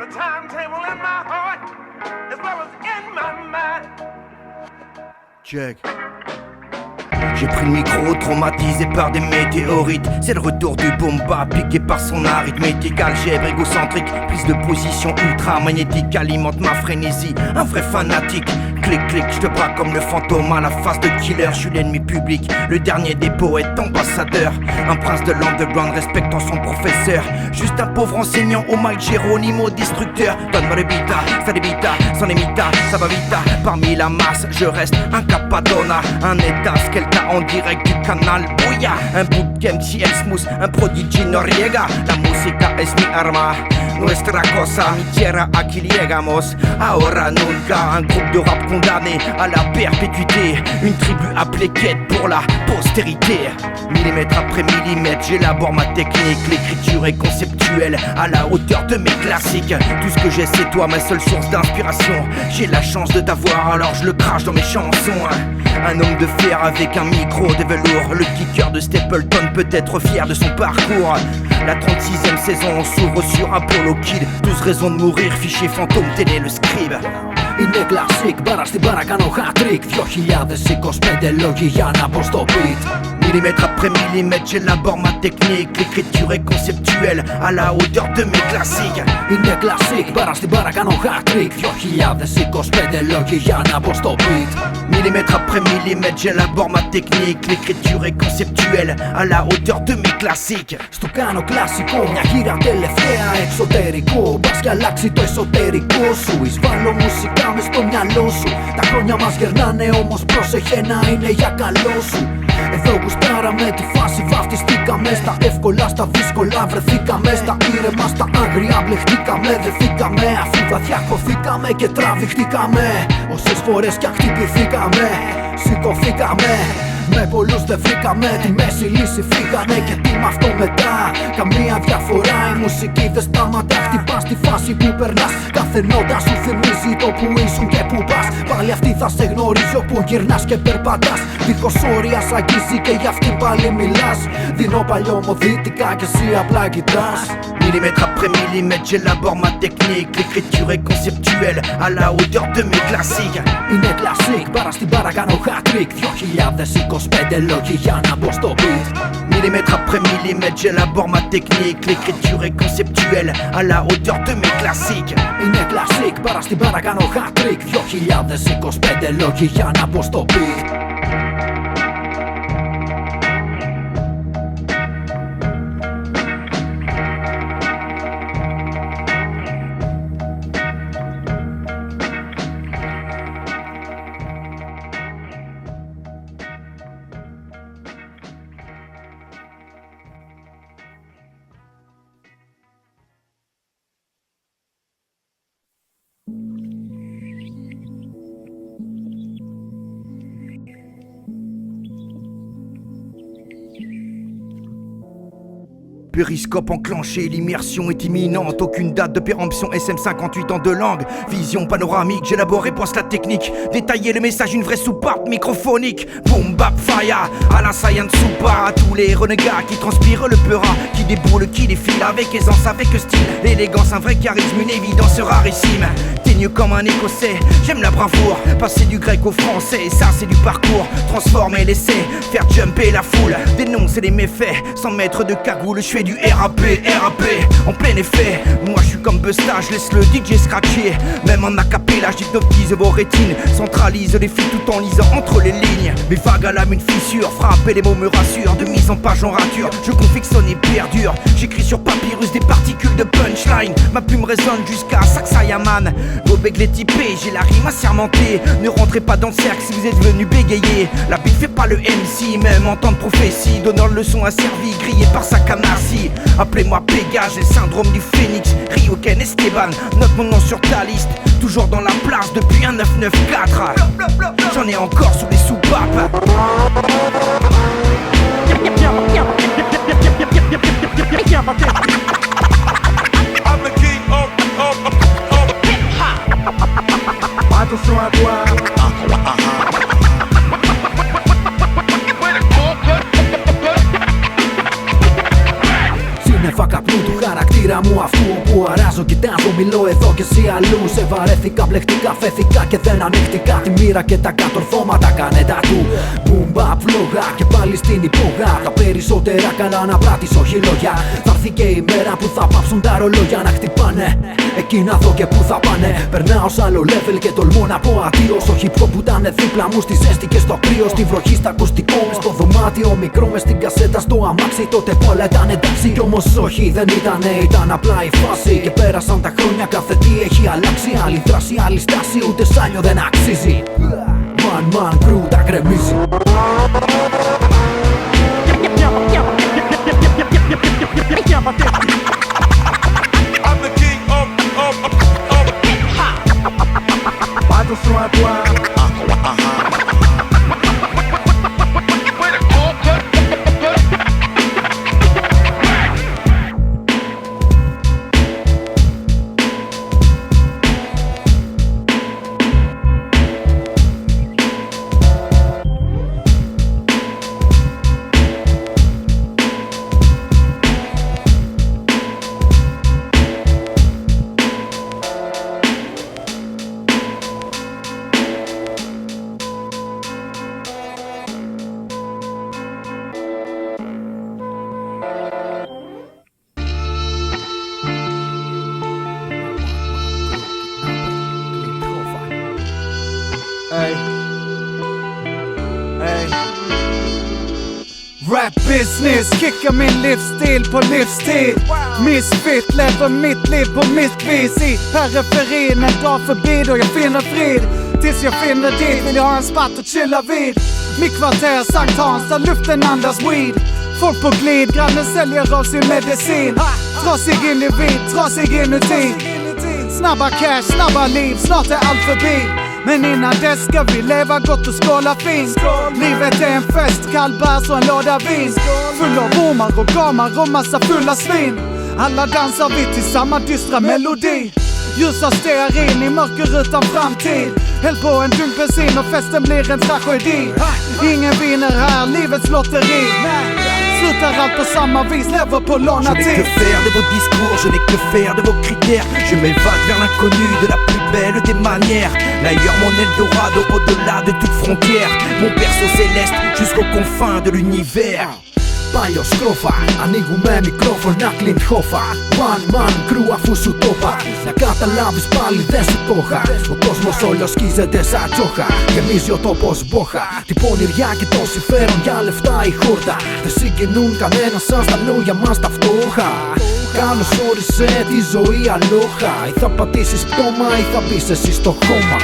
a timetable in my heart as well as in my mind. Check. J'ai pris le micro, traumatisé par des météorites. C'est le retour du bomba, piqué par son arithmétique. Algèbre égocentrique, prise de position ultra magnétique alimente ma frénésie, un vrai fanatique. Clic clic, je te braque comme le fantôme à la face de killer. Je suis l'ennemi public, le dernier des poètes ambassadeur. Un prince de l'underground respectant son professeur. Juste un pauvre enseignant au mic Geronimo destructeur. Donne-moi le bita, ça débita, sans limita, ça va vita. Parmi la masse, je reste un capadonna, un état, quelqu'un en direct du canal Bouya. Un bootcamp si el smooth, un prodigio Noriega. La música es mi arma, nuestra cosa, mi tierra aquí llegamos, ahora nunca. Un groupe de rap condamné à la perpétuité, une tribu appelée quête pour la postérité. Millimètre après millimètre, j'élabore ma technique. L'écriture est conceptuelle, à la hauteur de mes classiques. Tout ce que j'ai c'est toi, ma seule source d'inspiration. J'ai la chance de t'avoir, alors je le crache dans mes chansons. Un homme de fer avec un micro de velours. Le kicker de Stapleton peut être fier de son parcours. La 36e saison s'ouvre sur Apollo Kid. 12 raisons de mourir, fichier fantôme, télé le scribe. Είναι κλασικ, μπάρα στην μπάρα κάνω hat-trick 2025 λόγοι για να μπω στο beat. Millimètre après millimètre, j'élabore ma technique. L'écriture est conceptuelle, à la hauteur de mes classiques. Είναι κλασικ, μπάρα στην μπάρα κάνω hat-trick 2025 λόγοι για να μπω στο beat. Millimètre après millimètre, j'élabore ma technique. L'écriture est conceptuelle, à la hauteur de mes classiques. Στο κάνω κλασικό, μια γύρα τελευταία εξωτερικό. Μπας κι αλλάξει το εσωτερικό σου. Εισβάλλω μουσικά μες στο μυαλό σου. Τα χρόνια μας γερνάνε όμως πρόσεχε να είναι για καλό σου. Εδώ γουστάραμε τη φάση, βαφτιστήκαμε. Στα εύκολα, στα δύσκολα βρεθήκαμε. Στα ήρεμα, στα άγρια μπλεχτήκαμε. Δεθήκαμε, αφού βαθιά χωθήκαμε και τραβηχτήκαμε. Όσες φορές κι αν χτυπηθήκαμε, σηκωθήκαμε. Με πολλούς δεν βρήκαμε, τη μέση λύση φύγανε. Και τι μ' αυτό μετά, καμία διαφορά. Η μουσική δεν σταματά, χτυπά στη φάση που περνάς. Κάθε νότα σου θυμίζει το που ήσουν και που πας. Πάλι αυτή θα σε γνωρίζει όπου γυρνάς και περπατάς. Δίχως όρια σ' αγγίζει και για αυτή πάλι μιλάς. Δίνω παλιωμοδυτικά και εσύ απλά κοιτάς. Millimètre après millimètre, j'élabore ma technique. L'écriture est conceptuelle, à la hauteur de mes classiques. Είναι κλασικ, μπάρα στην μπάρα κάνω hat-trick 2025 λόγοι για να μπω στο beat. Millimètre après millimètre, j'élabore ma technique. L'écriture est conceptuelle, à la hauteur de mes classiques. Είναι κλασικ, μπάρα στην μπάρα κάνω hat-trick 2025 λόγοι για να μπω στο beat. Périscope enclenché, l'immersion est imminente. Aucune date de péremption, SM58 en deux langues. Vision panoramique, j'élabore et pense la technique. Détailler le message, une vraie soupape microphonique. Boom bap fire, à la Science Soupa. À tous les renégats qui transpirent le peura, qui déboulent, qui défilent avec aisance, avec style. L'élégance, un vrai charisme, une évidence rarissime. Teigneux comme un écossais, j'aime la bravoure. Passer du grec au français, ça c'est du parcours. Transformer l'essai, faire jumper la foule. Dénoncer les méfaits, sans mettre de cagoule. Je fais du RAP, en plein effet. Moi je suis comme Busta, je laisse le DJ scratcher. Même en acapella, j'hypnotise vos rétines. Centralise les flux tout en lisant entre les lignes. Mes vagues à l'âme une fissure, frappe et les mots me rassurent. De mise en page en rature, je confie que son et perdure. J'écris sur papyrus des particules de punchline. Ma plume résonne jusqu'à Saxayaman. Vos becs typés, j'ai la rime assermentée. Ne rentrez pas dans le cercle si vous êtes venu bégayer. La bille fait pas le MC, même en temps de prophétie. Donnant le son asservi, grillé par sa canarcie. Appelez-moi Pégase, j'ai le syndrome du phénix. Ryoken Esteban, note mon nom sur ta liste. Toujours dans la place depuis un 994. J'en ai encore sous les soupapes. Attention à toi. Σύννεφα καπνού του χαρακτήρα μου αυτού που παράζω, κοιτάζω, μιλώ εδώ και εσύ αλλού. Σε βαρέθηκα, μπλεχτήκα, φέθηκα και δεν ανοίχτηκα τη μοίρα και τα κατορθώματα κάνε τα του. Μπουμπα, φλόγα και πάλι στην υπόγα. Τα περισσότερα καλά να πράττεις, όχι λόγια. Θα έρθει και η μέρα που θα πάψουν τα ρολόγια να χτυπάνε. Εκεί να δω και που θα πάνε. Περνάω σ' άλλο level και τολμώ να πω αντίο. Στο hip hop που ήταν δίπλα μου, στη ζέστη και στο κρύο. Στη βροχή, στα ακουστικό, μες στο δωμάτιο μικρό. Μες στην κασέτα, στο αμάξι. Τότε πολλά ήταν εντάξει. Κι όμως όχι, δεν ήτανε, ήταν απλά η φάση. Και πέρασαν τα χρόνια, κάθε τι έχει αλλάξει. Άλλη δράση, άλλη στάση, ούτε σάλιο δεν αξίζει. Man crew τα γκρεμίζει. I'm the king of Attention à toi. Ey. Ey. Rap business, kickar min livsstil på livstid. Misfit, lever mitt liv på mitt vis. I periferin, en dag förbi då jag finner frid. Tills jag finner dit vill jag ha en spatt att chilla vid. Mitt kvarter, Sankt Hans, där luften andas weed. Folk på glid, grannen säljer av sin medicin. Trasig individ, trasig inuti. Snabba cash, snabba liv, snart är allt förbi. Men innan dess ska vi leva gott och skåla fint. Livet är en fest, kallbärs och en låda vin. Full av ormar och gamar och massa fulla svin. Alla dansar vi till samma dystra melodi. Ljusa stearin i mörker utan framtid. Häll på en dunk bensin och festen blir en tragedi. Ingen vinner här, livets lotteri. Slutar allt på samma vis, lever på lånad tid. Je n'ai que faire de vos discours, je n'ai que faire de vos critères. Je m'évade vers l'inconnu de la plus belle des manières. L'ailleurs mon Eldorado, au-delà de toute frontière. Mon berceau céleste jusqu'aux confins de l'univers. Παλιό σκρόφα, ανοίγουμε μικρόφωνα, κλειν χόφα. One man crew αφού σου το είπα. Να καταλάβεις πάλι δεν σου το είχα. Ο κόσμος όλος σκίζεται σαν τσόχα. Γεμίζει ο τόπος μπόχα. Την πονηριά και το συμφέρον για λεφτά η χόρτα. Δεν συγκινούν κανένα σαν στα λόγια μας τα φτώχα. Καλώς όρισε τη ζωή αλόχα. Ή θα πατήσεις πτώμα ή θα μπεις εσύ στο χώμα.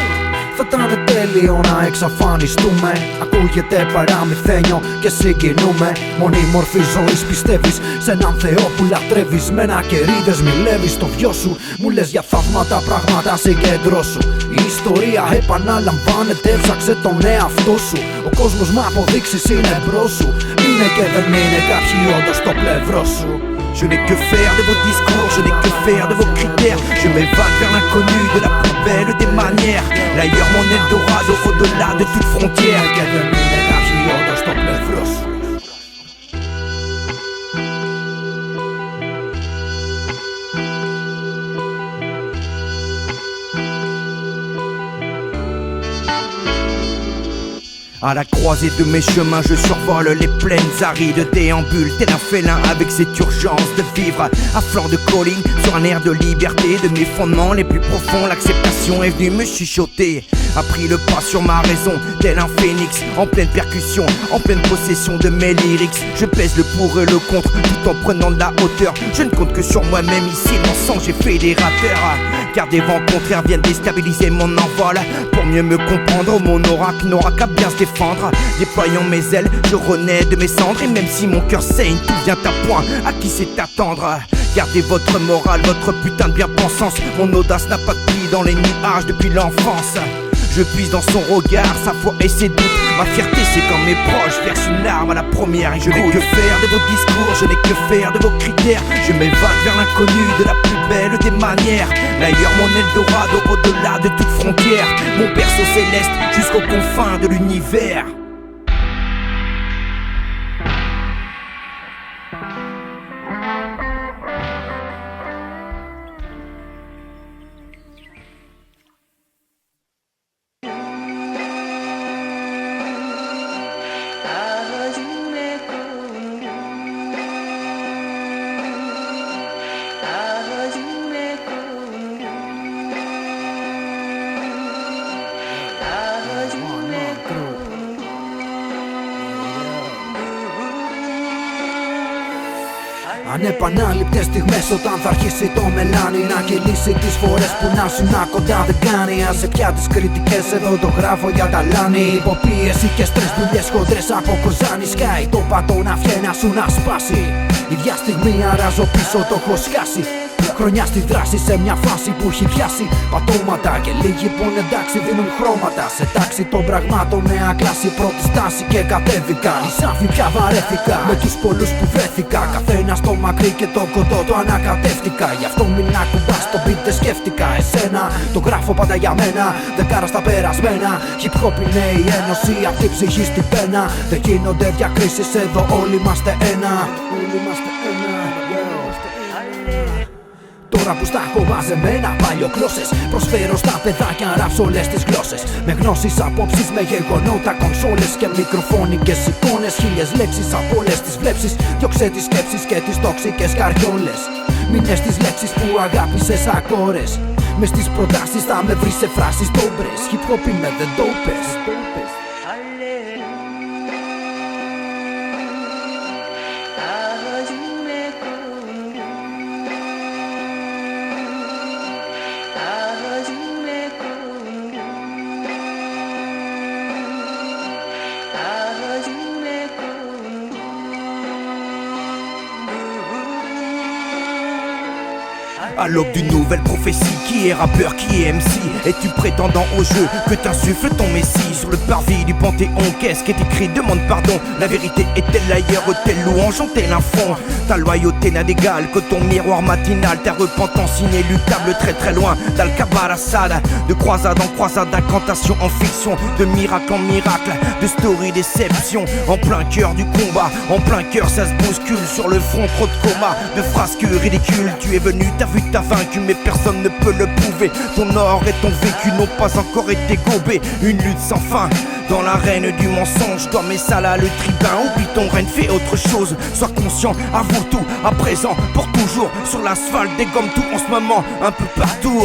Θα ήταν τέλειο να εξαφανιστούμε. Ακούγεται παραμυθένιο και συγκινούμε. Μόνη μορφή ζωής πιστεύεις σε έναν Θεό που λατρεύεις. Με ένα κερί δεσμηλεύεις το βιό σου. Μου λες για θαύματα, πράγματα συγκεντρώσου. Η ιστορία επαναλαμβάνεται, ψάξε τον εαυτό σου. Ο κόσμος με αποδείξεις είναι μπρος σου. Είναι και δεν είναι κάποιοι όντως στο πλευρό σου. Je n'ai que faire de vos discours, je n'ai que faire de vos critères. Je m'évade vers l'inconnu de la plus belle des manières. L'ailleurs mon Eldorado, au-delà de toute frontière. À la croisée de mes chemins, je survole les plaines arides, déambule tel un félin avec cette urgence de vivre. À flanc de colline, sur un air de liberté, de mes fondements les plus profonds, l'acceptation est venue me chuchoter. A pris le pas sur ma raison, tel un phénix, en pleine percussion, en pleine possession de mes lyrics. Je pèse le pour et le contre, tout en prenant de la hauteur. Je ne compte que sur moi-même ici, mensonge et fédérateur. Car des vents contraires viennent déstabiliser mon envol. Pour mieux me comprendre, mon oracle n'aura qu'à bien se défendre. Déployant mes ailes, je renais de mes cendres. Et même si mon cœur saigne, tout vient à point. À qui c'est attendre? Gardez votre morale, votre putain de bien-pensance. Mon audace n'a pas de pli dans les nuages depuis l'enfance. Je puise dans son regard, sa foi et ses doutes. Ma fierté c'est quand mes proches versent une larme à la première écoute. Je n'ai que faire de vos discours, je n'ai que faire de vos critères. Je m'évade vers l'inconnu de la plus belle des manières. D'ailleurs mon Eldorado, au-delà de toute frontière. Mon berceau céleste jusqu'aux confins de l'univers. Ανεπανάληπτες στιγμές όταν θα αρχίσει το μελάνι να κυλήσει τις φορές που να σου να κοντά δεν κάνει. Άσε πια τις κριτικές, εδώ το γράφω για τα λάνη. Υποπίεση και στρες, δουλειές χοντρές από κοζάνι. Σκάει το πατώ να βγαίνει, σου να σπάσει. Ίδια στιγμή αράζω πίσω, το έχω σκάσει. Χρονιά στη δράση σε μια φάση που έχει πιάσει πατώματα. Και λίγοι που είναι εντάξει δίνουν χρώματα. Σε τάξη των πραγμάτων νέα κλάση πρώτη στάση και κατέβηκα. Οι σάφοι πια βαρέθηκα με τους πολλούς που βρέθηκα. Καθένα στο μακρύ και το κοντό το ανακατεύτηκα. Γι' αυτό μην ακουμπάς το beat δεν σκέφτηκα εσένα. Το γράφω πάντα για μένα, δεκάρα στα περασμένα. Hip hop είναι η ένωση, απ' τη ψυχή στην πένα. Δεν γίνονται διακρίσεις εδώ, όλοι είμαστε ένα. Όλοι είμαστε ένα. Τώρα που στα έχω μαζεμένα παλιοκλώσσες, προσφέρω στα παιδάκια ράψω όλες τις γλώσσες. Με γνώσεις, απόψεις, με γεγονότα, κονσόλες και μικροφώνικες εικόνες. Χίλιες λέξεις από όλες τις βλέψεις. Διώξε τις σκέψεις και τις τόξικες καριόλες. Μείνες τις λέξεις που αγάπησες ακόρες. Μες στις προτάσεις θα με βρεις σε φράσεις ντόμπρες. Hip hop είμαι, δεν το πες. À l'aube d'une nouvelle prophétie, qui est rappeur, qui est MC? Es-tu prétendant au jeu que t'insuffles ton messie? Sur le parvis du Panthéon, qu'est-ce qui est écrit? Demande pardon. La vérité est-elle ailleurs? Telle louange, tel un fond? Ta loyauté n'a d'égal que ton miroir matinal. Ta repentance inéluctable très très loin d'Al-Kabar Assad. De croisade en croisade, d'incantation en fiction, de miracle en miracle, de story déception. En plein cœur du combat, en plein cœur ça se bouscule. Sur le front trop de coma, de frasques ridicules. Tu es venu, t'as vu, t'as vaincu, mais personne ne peut le prouver. Ton or et ton vécu n'ont pas encore été gobés. Une lutte sans fin dans l'arène du mensonge. Toi mais ça là le tribun, oublie ton règne, fais autre chose. Sois conscient, avoue tout, à présent, pour toujours. Sur l'asphalte, dégomme tout en ce moment, un peu partout.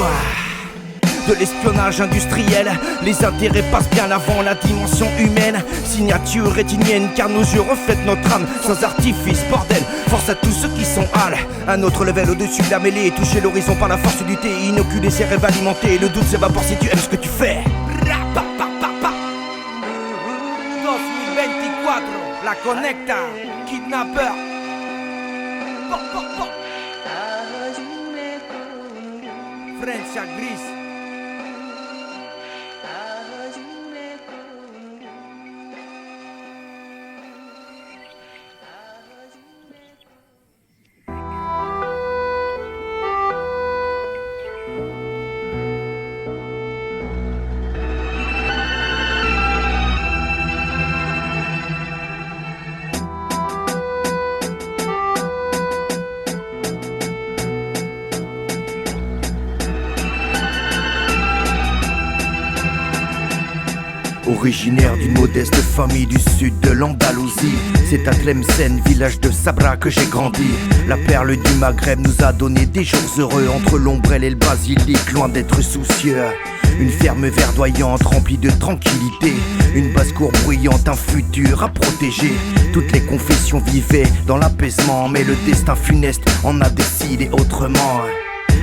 De l'espionnage industriel, les intérêts passent bien avant la dimension humaine. Signature rétinienne, car nos yeux reflètent notre âme. Sans artifice, bordel, force à tous ceux qui sont hal. Un autre level au-dessus de la mêlée, toucher l'horizon par la force du thé. Inoculer ses rêves alimentés, le doute s'évapore si tu aimes ce que tu fais. 2024, la Connecta, Kidnapper. Francia Gris. Originaire d'une modeste famille du sud de l'Andalousie, c'est à Tlemcen, village de Sabra que j'ai grandi. La perle du Maghreb nous a donné des jours heureux, entre l'ombrelle et le basilic, loin d'être soucieux. Une ferme verdoyante remplie de tranquillité, une basse-cour bruyante, un futur à protéger. Toutes les confessions vivaient dans l'apaisement, mais le destin funeste en a décidé autrement.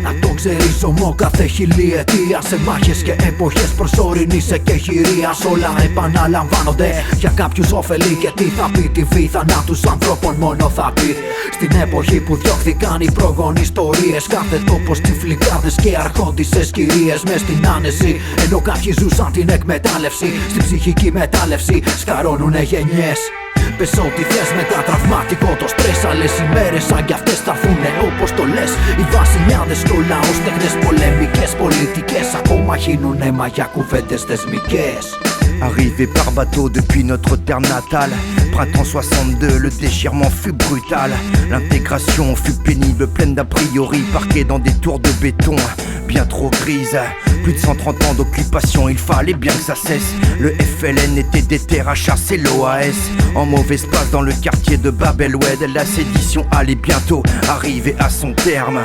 Να το ξέρεις ομό κάθε χιλιετία. Σε μάχες και εποχές προσωρινής εκεχηρίας όλα επαναλαμβάνονται για κάποιους ωφελεί. Και τι θα πει τη βή θανάτους ανθρώπων μόνο θα πει. Στην εποχή που διώχθηκαν οι προγόνοι ιστορίες, κάθε τόπος τυφλικάδες και αρχόντισσες κυρίες μες στην άνεση. Ενώ κάποιοι ζούσαν την εκμετάλλευση, στην ψυχική μετάλλευση σκαρώνουνε γενιές. Πες ό,τι θες με τα τραυματικό το στρες. Άλλες ημέρες σαν κι αυτές θα έρθουνε όπως το λες. Οι βασιλιάδες και ο λαός, τέχνες πολεμικές, πολιτικές, ακόμα χύνουνε αίμα για κουβέντες θεσμικές. Arrivé par bateau depuis notre terre natale, printemps 62, le déchirement fut brutal. L'intégration fut pénible, pleine d'a priori, parquée dans des tours de béton bien trop grises. Plus de 130 ans d'occupation, il fallait bien que ça cesse. Le FLN était déter à chasser l'OAS. En mauvaise passe dans le quartier de Bab el Oued, la sédition allait bientôt arriver à son terme.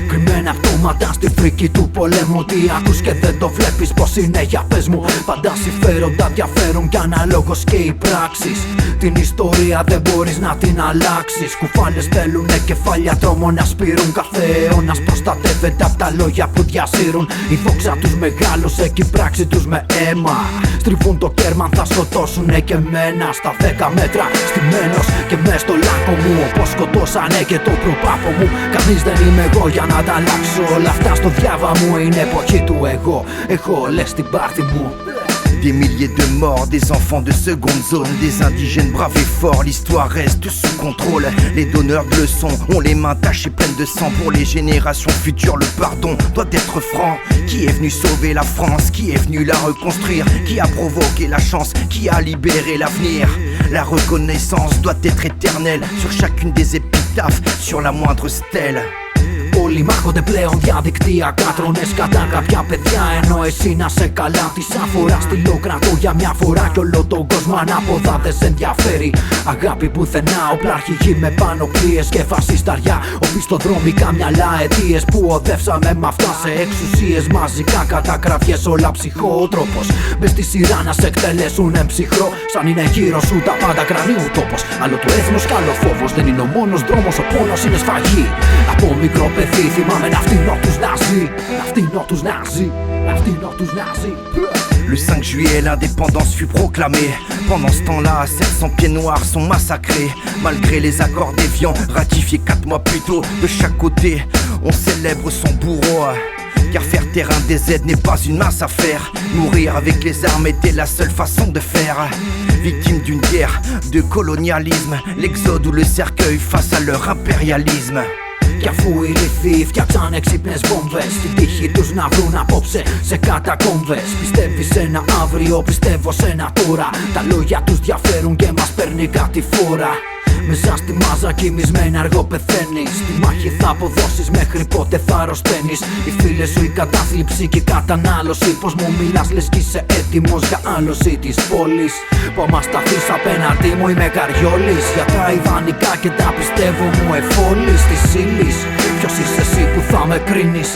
Κρυμμένα πτώματα στη φρίκη του πολέμου. Τι ακούς και δεν το βλέπεις πως είναι, για πες μου. Πάντα συμφέροντα διαφέρουν κι αναλόγως και οι πράξεις. Την ιστορία δεν μπορείς να την αλλάξεις. Κουφάλες θέλουνε κεφάλια τρόμο να σπείρουν. Κάθε αιώνας προστατεύεται απ' τα λόγια που διασύρουν. Η δόξα τους μεγάλωσε και η πράξη τους με αίμα. Στριβούν το κέρμα, θα σκοτώσουνε και εμένα. Στα 10 μέτρα στημένος και μες στο λάκκο μου. Όπως σκοτώσανε και το προπάπο μου. Κανείς δεν είμαι εγώ για να τα αλλάξω. Όλα αυτά στο διάβα μου, είναι εποχή του εγώ. Έχω λες την πάρτι μου. Des milliers de morts, des enfants de seconde zone, des indigènes braves et forts, l'histoire reste sous contrôle. Les donneurs de leçons ont les mains tachées pleines de sang. Pour les générations futures, le pardon doit être franc. Qui est venu sauver la France? Qui est venu la reconstruire? Qui a provoqué la chance? Qui a libéré l'avenir? La reconnaissance doit être éternelle sur chacune des épitaphes, sur la moindre stèle. Όλοι μάχονται πλέον διαδικτυακά. Τρώνε κατά κάποια παιδιά ενώ εσύ να σε καλά. Τη αφορά στυλοκρατώ για μια φορά κι όλο τον κόσμο ανάποδα δεν σε ενδιαφέρει. Αγάπη πουθενά, όπλα αρχηγοί με πανοπλίες και φασισταριά. Οπισθοδρόμικα μυαλά, αιτίες που οδεύσαμε με αυτά σε εξουσίες. Μαζικά κατακραυγές, όλα ψυχότροπος. Μπες στη σειρά να σε εκτελέσουν εμψυχρό. Σαν είναι γύρω σου τα πάντα κρανίου τόπος. Άλλο το έθνος κι άλλο φόβος. Δεν είναι ο μόνος δρόμος, ο πόνος είναι σφαγή. Από μικρό παιδί θυμάμαι να φτύνω τους Ναζί. Να φτύνω τους Ναζί. Να φτύνω τους Ναζί. Le 5 juillet, l'indépendance fut proclamée. Pendant ce temps-là, 700 pieds noirs sont massacrés. Malgré les accords d'Évian, ratifiés 4 mois plus tôt. De chaque côté, on célèbre son bourreau. Car faire taire un DZ n'est pas une mince affaire. Mourir avec les armes était la seule façon de faire. Victime d'une guerre, de colonialisme, l'exode ou le cercueil face à leur impérialisme. Κι αφού οι λυθοί φτιάξαν έξυπνες βόμβες, την τύχη τους να βρουν απόψε σε κατακόμβες. Πιστεύεις σε ένα αύριο, πιστεύω σε ένα τώρα. Τα λόγια τους διαφέρουν και μας παίρνει κάτι φορά. Μέσα στη μάζα κοιμισμένη αργό πεθαίνεις. Στη μάχη θα αποδώσεις, μέχρι πότε θα αρρωσταίνεις. Οι φίλες σου η κατάθλιψη και η κατανάλωση. Πως μου μιλάς λες κι είσαι έτοιμος για άλωση της πόλης. Που άμα σταθείς απέναντί μου είμαι καριόλης. Για τα ιδανικά και τα πιστεύω μου εφόλης της ύλης. Ποιος είσαι εσύ που θα με κρίνεις?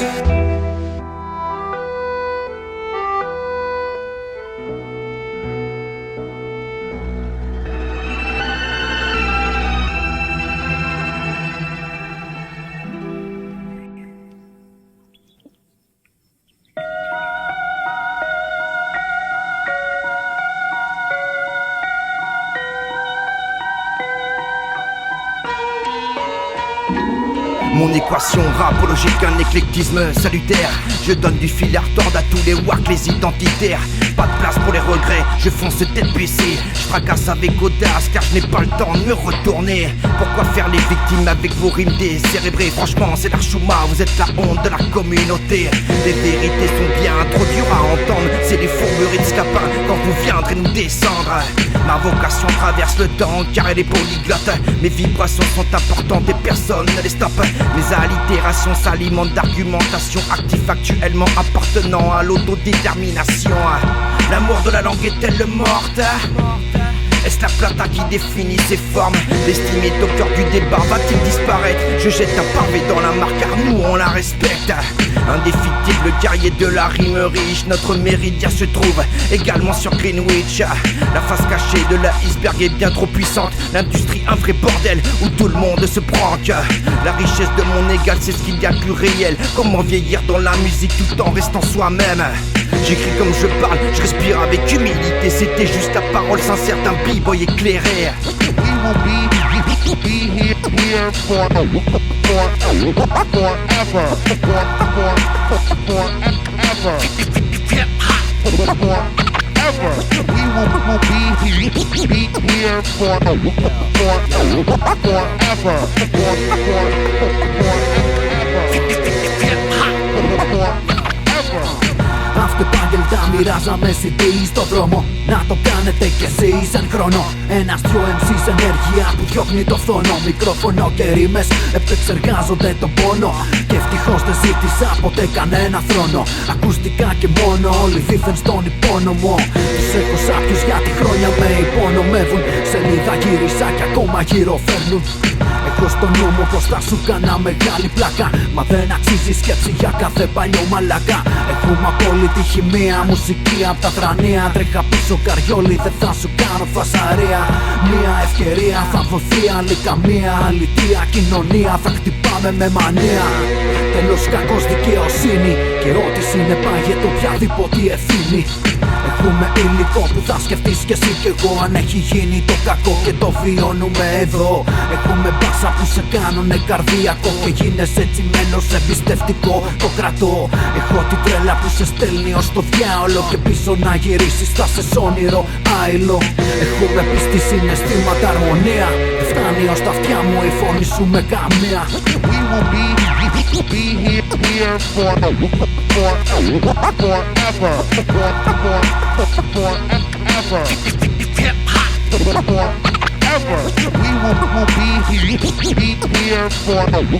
Mon équation rapologique, un éclectisme salutaire. Je donne du fil à retordre à tous les wacks, les identitaires. Pas de place pour les regrets, je fonce tête baissée. Je fracasse avec audace car je n'ai pas le temps de me retourner. Pourquoi faire les victimes avec vos rimes décérébrées? Franchement c'est l'archouma, vous êtes la honte de la communauté. Les vérités sont bien trop dures à entendre. C'est les fourberies de scapin quand vous viendrez nous descendre. Ma vocation traverse le temps car elle est polyglotte. Mes vibrations sont importantes et personne ne les stoppe. Mes allitérations s'alimentent d'argumentation active actuellement appartenant à l'autodétermination. L'amour de la langue est-elle morte? Est-ce la plata qui définit ses formes? L'estime est au cœur du débat, va-t-il disparaître? Je jette un pavé dans la mare car nous on la respecte. Indéfectible guerrier de la rime riche, notre méridien se trouve également sur Greenwich. La face cachée de l'iceberg est bien trop puissante. L'industrie un vrai bordel où tout le monde se pranque. La richesse de mon égal c'est ce qu'il y a de plus réel. Comment vieillir dans la musique tout en restant soi-même? J'écris comme je parle, je respire avec humilité. C'était juste la parole sincère d'un b-boy éclairé. We will be here forever. We will be here Αυτεπάγγελτα μοιράζαμε CD στο δρόμο. Να το κάνετε κι εσείς εν χρόνο. Ένας δυο MC's ενέργεια που διώχνει το φθόνο. Μικρόφωνο και ρήμες επεξεργάζονται τον πόνο. Και ευτυχώς δεν ζήτησα ποτέ κανένα θρόνο. Ακουστικά και μόνο, όλοι δίθεν στον υπόνομο. Τους έχω σάπιους γιατί χρόνια με υπονομεύουν. Σελίδα γύρισα κι ακόμα γύρω φέρνουν. Έχω στον νόμο πως θα σου κάνα μεγάλη πλάκα, μα δεν αξίζει σκέψη για κάθε παλιό μαλακά. Έχουμε απόλυτη χημεία, μουσική απ' τα θρανία. Τρέχα πίσω καριόλι, δεν θα σου κάνω φασαρία. Μια ευκαιρία θα δοθεί, άλλη καμία. Αλητία κοινωνία, θα χτυπάμε με μανία. Τέλος κακός δικαιοσύνη και ό,τι συνεπάγεται οποιαδήποτε ευθύνη. Έχουμε υλικό που θα σκεφτείς κι εσύ κι εγώ, αν έχει γίνει το κακό και το βιώνουμε εδώ. Έχουμε μπάσα που σε κάνουνε καρδιακό και γίνεσαι έτσι μέλος εμπιστευτικό, το κρατώ. Έχω την τρέλα που σε στέλνει ως το διάολο και πίσω να γυρίσεις θα σε όνειρο άειλο. Έχουμε πίστη, συναισθήματα, αρμονία. Δεν φτάνει ως τα αυτιά μου η φωνή σου με καμία. We will be here forever. We will be here forever.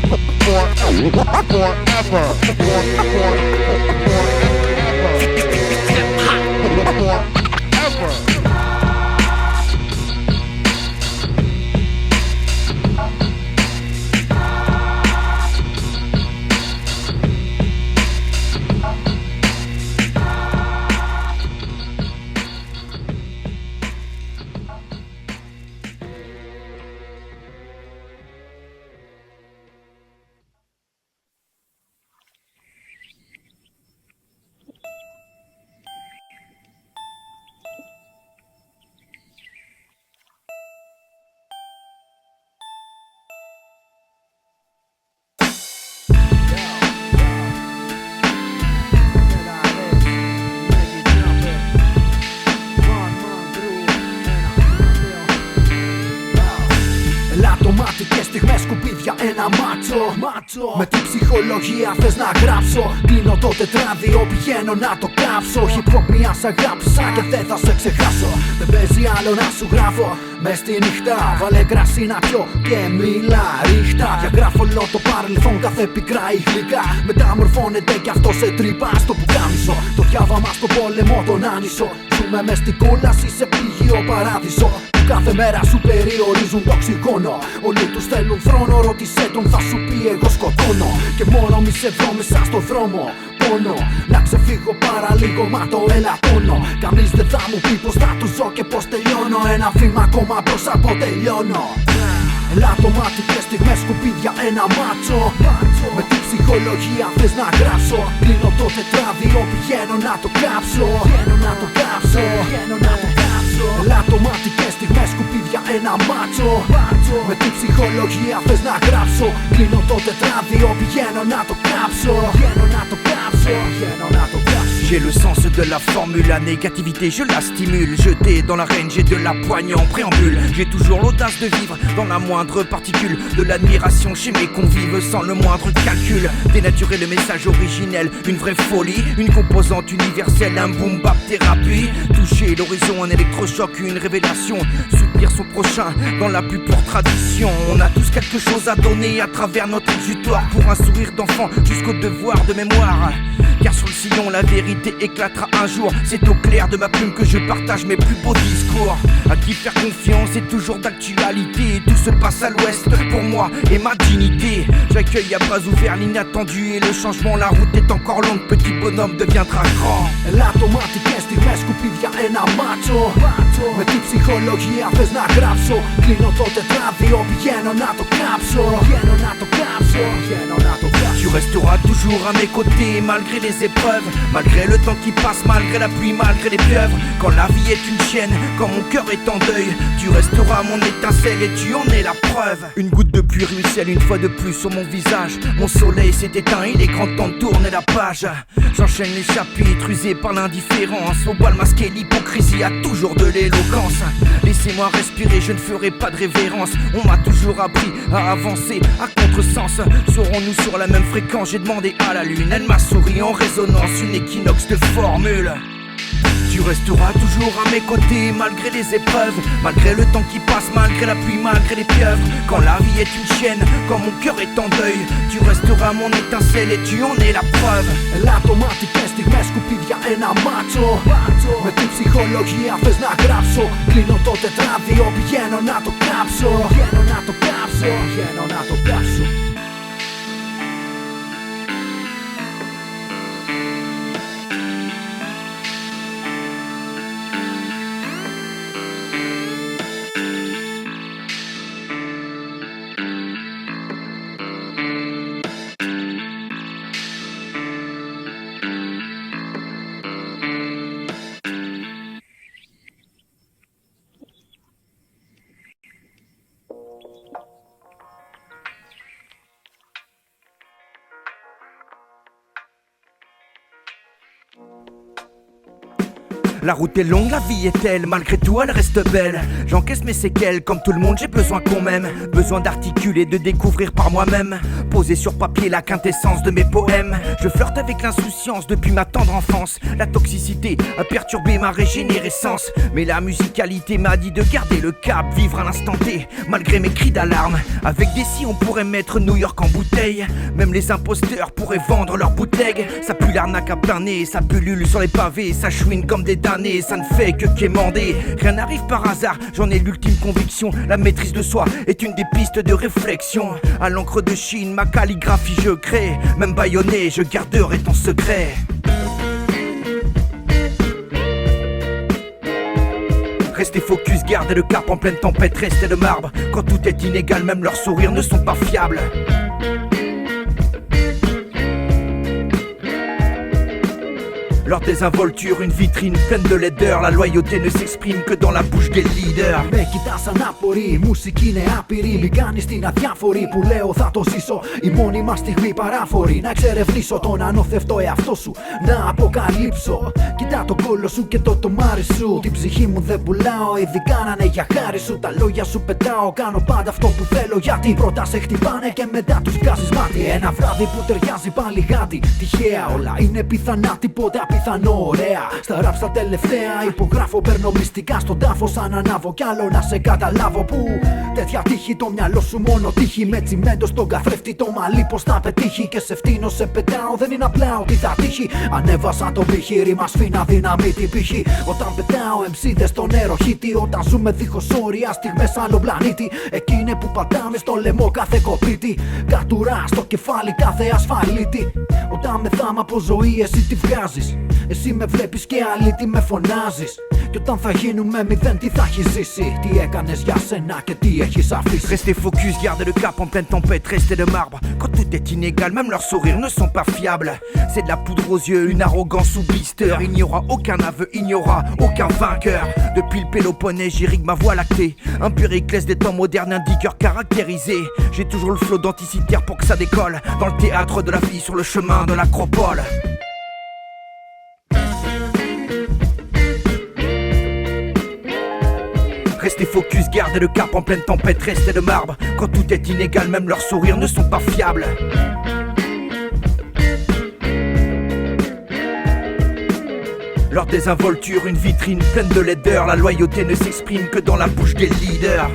Και στιγμές σκουπίδια ένα μάτσο. Με την ψυχολογία θες να γράψω. Κλείνω το τετράδιο, πηγαίνω να το κάψω. Hip hop μια σ' αγάπησα και δεν θα σε ξεχάσω. Δεν παίζει άλλο να σου γράφω μες στη νύχτα. Βάλε κρασί να πιω και μίλα ρίχτα. Διαγράφω όλο το παρελθόν, κάθε πικρά η γλυκά. Μεταμορφώνεται κι αυτό σε τρύπα στο πουκάμισο. Το διάβαμα στο πόλεμο τον άνισο. Ζούμε μες στην κόλαση σε πληγείο παράδεισο. Κάθε μέρα σου περιορίζουν το οξυγόνο. Όλοι τους θέλουν θρόνο, ρώτησέ τον, θα σου πει εγώ σκοτώνω. Και μόνο μη σε βρω μέσα στο δρόμο πόνο. Να ξεφύγω παραλίγο, μα το ελαττώνω. Κανείς δεν θα μου πει πως θα του ζω και πως τελειώνω. Ένα βήμα ακόμα προς αποτελειώνω. Ελά το μάτι και στιγμές σκουπίδια ένα μάτσο. Με την ψυχολογία θες να γράψω. Κλείνω το τετράδιο, πηγαίνω να το κάψω. Ελά το μάτι και στιγμές σκουπίδια ένα μάτσο. Με την ψυχολογία θες να γράψω. Κλείνω το τετράδιο, πηγαίνω να το κάψω. J'ai le sens de la formule, la négativité je la stimule. Jeté dans l'arène, j'ai de la poigne en préambule. J'ai toujours l'audace de vivre dans la moindre particule. De l'admiration chez mes convives sans le moindre calcul. Dénaturer le message originel, une vraie folie. Une composante universelle, un boom bap thérapie. Toucher l'horizon, un électrochoc, une révélation. Soutenir son prochain dans la plus pure tradition. On a tous quelque chose à donner à travers notre exutoire. Pour un sourire d'enfant jusqu'au devoir de mémoire. Car sur le sillon la vérité éclatera un jour. C'est au clair de ma plume que je partage mes plus beaux discours. À qui faire confiance est toujours d'actualité. Tout se passe à l'ouest pour moi et ma dignité. J'accueille à bras ouverts l'inattendu et le changement. La route est encore longue, petit bonhomme deviendra grand. Ελά το μάτι και στιγμές σκουπίδια ένα μάτσο. Με την ψυχολογία θες να γράψω. Κλείνω το τετράδιο, πηγαίνω να το κάψω. Tu resteras toujours à mes côtés malgré les épreuves. Malgré le temps qui passe, malgré la pluie, malgré les pieuvres. Quand la vie est une chienne, quand mon cœur est en deuil, tu resteras mon étincelle et tu en es la preuve. Une goutte de pluie ruisselle une fois de plus sur mon visage. Mon soleil s'est éteint, il est grand temps de tourner la page. J'enchaîne les chapitres usés par l'indifférence. Au bal masqué, l'hypocrisie a toujours de l'éloquence. Laissez-moi respirer, je ne ferai pas de révérence. On m'a toujours appris à avancer à contresens. Serons-nous sur la même fréquence? J'ai demandé à la lune, elle m'a souri en résonance. Une équinoxe de formule. Tu resteras toujours à mes côtés malgré les épreuves. Malgré le temps qui passe, malgré la pluie, malgré les pieuvres. Quand la vie est une chienne, quand mon cœur est en deuil, tu resteras mon étincelle et tu en es la preuve. Ελά το μάτι και στιγμές σκουπίδια ένα μάτσο. Με την ψυχολογία θες να γράψω. Κλείνω το τετράδιο, πηγαίνω να το κάψω. κάψω, βγαίνω να το κάψω. La route est longue, la vie est telle, malgré tout elle reste belle. J'encaisse mes séquelles, comme tout le monde j'ai besoin qu'on m'aime. Besoin d'articuler, de découvrir par moi-même. Poser sur papier la quintessence de mes poèmes. Je flirte avec l'insouciance depuis ma tendre enfance. La toxicité a perturbé ma régénérescence. Mais la musicalité m'a dit de garder le cap, vivre à l'instant T, malgré mes cris d'alarme. Avec des si on pourrait mettre New York en bouteille. Même les imposteurs pourraient vendre leurs bootlegs. Ça pue l'arnaque à plein nez, ça pullule sur les pavés. Ça chouine comme des damnés, ça ne fait que quémander. Rien n'arrive par hasard, j'en ai l'ultime conviction. La maîtrise de soi est une des pistes de réflexion. À l'encre de Chine, ma calligraphie je crée. Même bâillonné, je garderai ton secret. Restez focus, gardez le cap en pleine tempête, restez de marbre. Quand tout est inégal, même leurs sourires ne sont pas fiables. Lors des involtures, une vitrine pleine de laideur. La loyauté ne s'exprime que dans la bouche des leaders. Με κοιτάς ανάπορη, η μουσική είναι άπειρη. Μην κάνεις την αδιάφορη που λέω θα το ζήσω. Η μόνη μας στιγμή παράφορη. Να εξερευνήσω τον ανώθευτο εαυτό σου. Να αποκαλύψω. Κοιτά το κόλλο σου και το τομάρι σου. Την ψυχή μου δεν πουλάω, ειδικά να είναι για χάρη σου. Τα λόγια σου πετάω, κάνω πάντα αυτό που θέλω. Γιατί πρώτα σε χτυπάνε και μετά τους βγάζεις μάτι. Ένα βράδυ που ταιριάζει πάλι γάτι. Τυχαία όλα είναι πιθανά, τίποτα πιθανό ωραία. Στα ραψ τα τελευταία υπογράφω, παίρνω μυστικά στον τάφο. Σαν ανάβω κι άλλο να σε καταλάβω. Που τέτοια τύχη το μυαλό σου μόνο τύχη. Με τσιμέντο στον καθρέφτη το μαλλί πως θα πετύχει. Και σε φτύνω, σε πετάω, δεν είναι απλά ότι θα τύχει. Ανέβασα το πύχη, ρήμα σφίνα δυναμίτη πύχη. Όταν πετάω εμψίδες στο νερό χίτι. Όταν ζούμε δίχως όρια στιγμές άλλο πλανήτη. Εκείνη που πατάμε στο λαιμό κάθε κοπίτη. Κατουρά στο κεφάλι κάθε ασφαλίτη. Όταν μεθάμε από ζωή εσύ τη βγάζεις. Εσύ με βλέπεις και αλήτη με φωνάζεις. Κι όταν θα γίνουμε μηδέν τι θα έχεις ζήσει. Τι έκανες για σένα και τι έχεις αφήσει. Restez focus, gardez le cap en pleine tempête, restez de marbre. Quand tout est inégal, même leurs sourires ne sont pas fiables. C'est de la poudre aux yeux, une arrogance ou blister. Il n'y aura aucun aveu, il n'y aura aucun vainqueur. Depuis le Péloponnèse, j'irrigue ma voie lactée. Un Périclès des temps modernes, un digueur caractérisé. J'ai toujours le flot d'anticitaire pour que ça décolle. Dans le théâtre de la vie, sur le chemin de l'acropole. Restez focus, gardez le cap en pleine tempête, restez de marbre. Quand tout est inégal, même leurs sourires ne sont pas fiables. Lors des involtures, une vitrine pleine de laideur. La loyauté ne s'exprime que dans la bouche des leaders.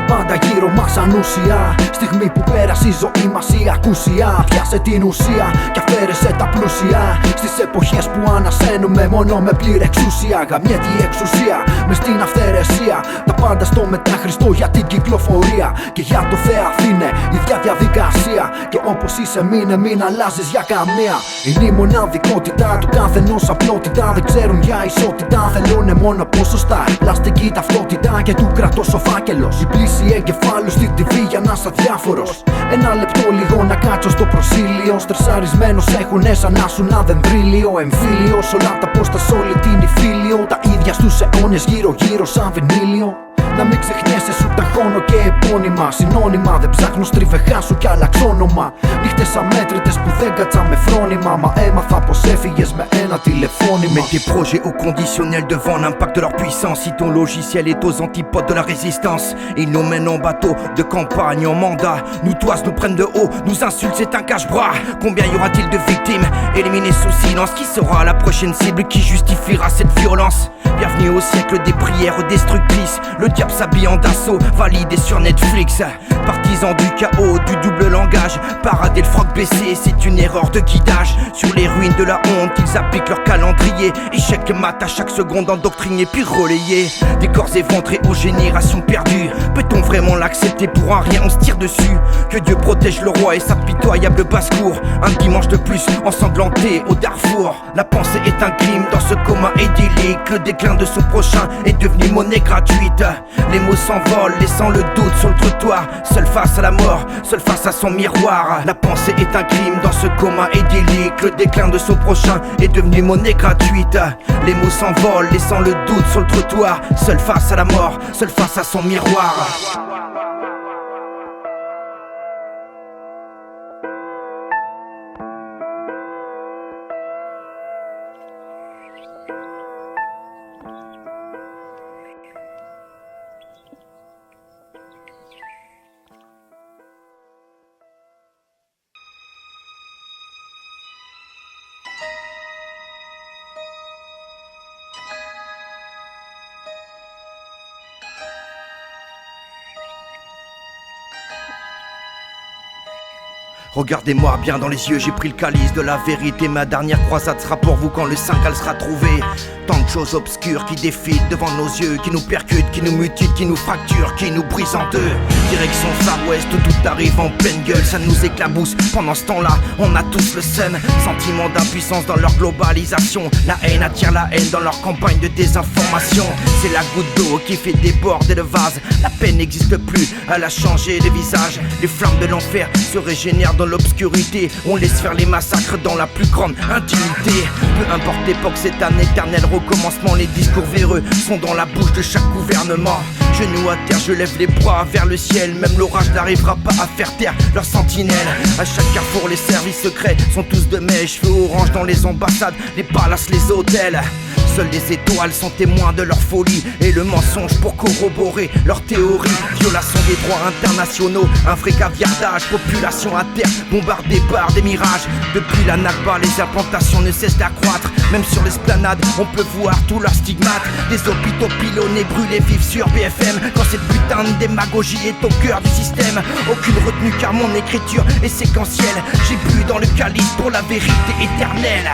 Πάντα γύρω μας ανούσια. Στιγμή που πέρασε η ζωή μας η ακούσια. Πιάσε την ουσία και αφαίρεσε τα πλούσια. Στις εποχές που ανασένουμε μόνο με πλήρη εξουσία. Γαμιέται η εξουσία μες στην αυθαιρεσία. Τα πάντα στο μετάχρηστο για την κυκλοφορία. Και για το Θεαθήνε ίδια διαδικασία. Και όπως είσαι μείνε, μην αλλάζεις για καμία. Είναι η μοναδικότητα του καθενός απλότητα. Δεν ξέρουν για ισότητα, θέλουνε μόνο ποσοστά. Πλαστική ταυτότητα και του κρατός ο φάκελος. Η πλήση εγκεφάλου στην TV για να είσαι αδιάφορος. Ένα λεπτό λίγο να κάτσω στο προσήλιο. Στρεσαρισμένος έχουνε σαν να σου να δεντρίλιο. Εμφύλιος όλα τα πόστα σ' όλη την υφήλιο. Τα ίδια στους αιώνες γύρω γύρω σαν βινίλιο. Να μην ξεχνιέσαι σου ταχώνω και επώνυμα. Συνώνυμα δεν ψάχνω στριβεχά σου κι άλλαξ όνομα. Νύχτες αμέτρητες που δεν κάτσα με φρόνημα. Μα έμαθα πως έφυγες με ένα τηλεφώνημα. Mets tes projets au conditionnel devant l'impact de leur puissance. Si ton logiciel est aux antipodes de la résistance, ils nous mènent en bateau de campagne en mandat. Nous toisent, nous prennent de haut, nous insultent, c'est un cache-bras. Combien y aura-t-il de victimes éliminées sous silence? Qui sera la prochaine cible qui justifiera cette violence? Bienvenue au siècle des prières destructrices. Le diable s'habille en Dassault, validé sur Netflix. Partisans du chaos, du double langage. Parader le froc baissé, c'est une erreur de guidage. Sur les ruines de la honte, ils appliquent leur calendrier. Échec et mat à chaque seconde endoctriné puis relayé. Des corps éventrés aux générations perdues. Peut-on vraiment l'accepter? Pour un rien on se tire dessus. Que Dieu protège le roi et sa pitoyable basse-cour. Un dimanche de plus ensanglanté au Darfour. La pensée est un crime dans ce coma idyllique. Le déclin de son prochain est devenu monnaie gratuite. Les mots s'envolent laissant le doute sur le trottoir. Seul face à la mort, seul face à son miroir. La pensée est un crime dans ce coma idyllique. Le déclin de son prochain est devenu monnaie gratuite. Les mots s'envolent laissant le doute sur le trottoir. Seul face à la mort, seul face à son miroir. Regardez-moi bien dans les yeux, j'ai pris le calice de la vérité. Ma dernière croisade sera pour vous quand le Saint Graal sera trouvé. Tant de choses obscures qui défilent devant nos yeux, qui nous percutent, qui nous mutilent, qui nous fracturent, qui nous brisent en deux. Direction Far West où tout arrive en pleine gueule, ça nous éclabousse. Pendant ce temps-là, on a tous le seum. Sentiment d'impuissance dans leur globalisation. La haine attire la haine dans leur campagne de désinformation. C'est la goutte d'eau qui fait déborder le vase. La peine n'existe plus, elle a changé les visages. Les flammes de l'enfer se régénèrent dans l'obscurité. On laisse faire les massacres dans la plus grande intimité. Peu importe l'époque, c'est un éternel recommencement. Les discours véreux sont dans la bouche de chaque gouvernement. Genoux à terre, je lève les bras vers le ciel. Même l'orage n'arrivera pas à faire taire leurs sentinelles. À chaque carrefour, les services secrets sont tous de mèche. Feu orange dans les ambassades, les palaces, les hôtels. Seules les étoiles sont témoins de leur folie et le mensonge pour corroborer leur théorie. Violation des droits internationaux, un vrai caviardage. Population à terre, bombardée par des mirages. Depuis la Nakba, les implantations ne cessent d'accroître. Même sur l'esplanade, on peut voir tous leurs stigmates. Des hôpitaux pilonnés, brûlés vifs sur BFM. Quand cette putain de démagogie est au cœur du système. Aucune retenue car mon écriture est séquentielle. J'ai bu dans le calice pour la vérité éternelle.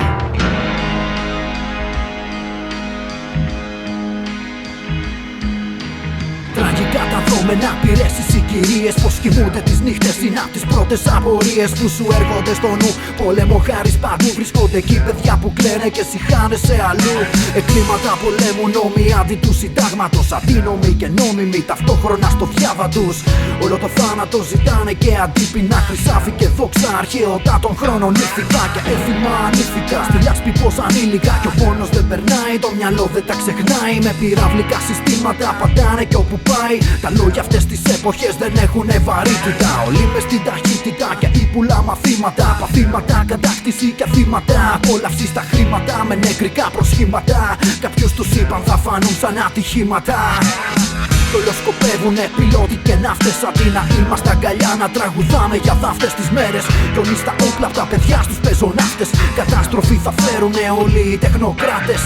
Τραγικά τα δρόμενα πειρές οι συγκυρίες. Πως κοιμούνται τις νύχτες είναι απ' τις πρώτες απορίες που σου έρχονται στο νου. Πόλεμο χάρης παντού, βρίσκονται εκεί παιδιά που κλαίνε και συχάνεσαι αλλού. Εγκλήματα πολέμου, νόμοι αντί του συντάγματος. Αντίνομοι και νόμιμοι ταυτόχρονα στο διάβα τους. Όλο το θάνατο ζητάνε και αντίπεινα. Χρυσάφι και δόξα αρχαιότητα των χρόνων ήθικα και έθιμα ανήθικα. Στη λάσπη πως ανήλικα κι ο πόνος δεν περνάει. Το μυαλό δεν τα ξεχνάει. Με πυραυλικά συστήματα πατάνε και όπου πάει. Τα λόγια αυτές τις εποχές δεν έχουνε βαρύτητα. Όλοι μες στην ταχύτητα και ύπουλα μαθήματα. Παθήματα, κατάκτηση και θύματα. Απόλαυση στα χρήματα με νεκρικά προσχήματα. Κάποιους τους είπαν θα φανούν σαν ατυχήματα. Κι όλο σκοπεύουνε πιλότοι και ναύτες. Αντί να είμαστε αγκαλιά να τραγουδάμε για δάφτες τις μέρες. Κι όλοι στα όπλα απ' τα παιδιά στους πεζοναύτες. Καταστροφή θα φέρουνε όλοι οι τεχνοκράτες.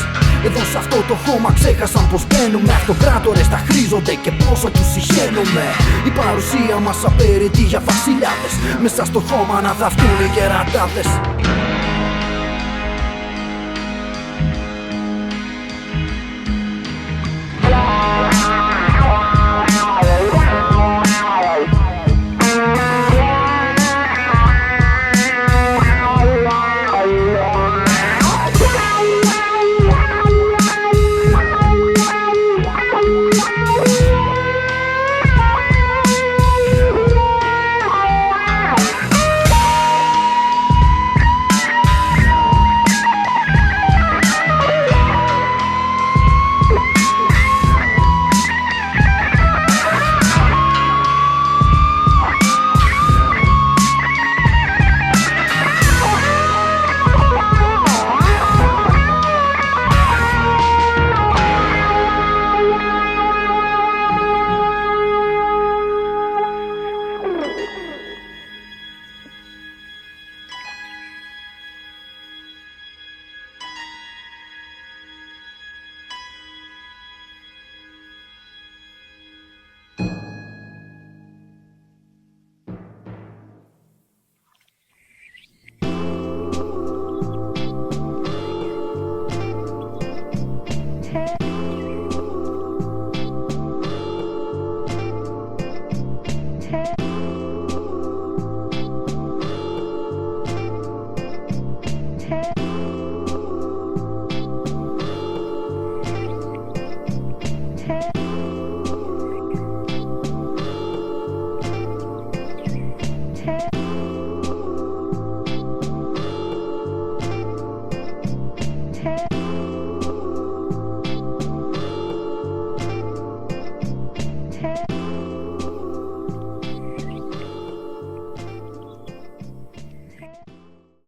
Εδώ σε αυτό το χώμα ξέχασαν πως μπαίνουμε. Αυτοκράτορες τα χρήζονται και πόσο τους συχαίνουμε. Η παρουσία μας απερίτη για βασιλιάδες. Μέσα στο χώμα να δαφτούν οι γερατάδες.